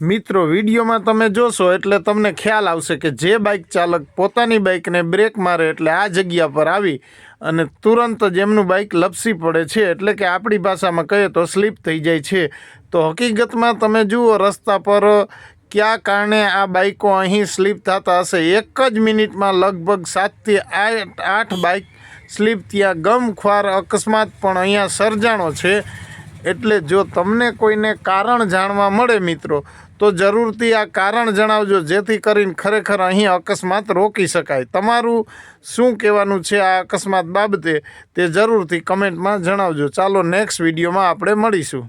મિત્રો વિડીયોમાં તમે જોશો એટલે તમને ખ્યાલ આવશે કે જે બાઇક ચાલક પોતાની બાઇકને બ્રેક મારે એટલે આ જગ્યા પર આવી અને તુરંત જ એમનું બાઇક લપસી પડે છે, એટલે કે આપણી ભાષામાં કહીએ તો સ્લીપ થઈ જાય છે। તો હકીકતમાં તમે જુઓ રસ્તા પર કયા કારણે આ બાઇકો અહીં સ્લીપ થતા હશે। એક જ મિનિટમાં લગભગ 7 થી 8 બાઇક સ્લીપ ત્યાં ગમખ્વાર અકસ્માત પણ અહીંયા સર્જાણો છે। એટલે જો તમને કોઈને કારણ જાણવા મળે મિત્રો તો જરૂરથી આ કારણ જણાવજો, જેથી કરીને ખરેખર અહીં અકસ્માત રોકી શકાય। તમારું શું કહેવાનું છે આ અકસ્માત બાબતે તે જરૂરથી કમેન્ટમાં જણાવજો। ચાલો નેક્સ્ટ વિડીયોમાં આપણે મળીશું।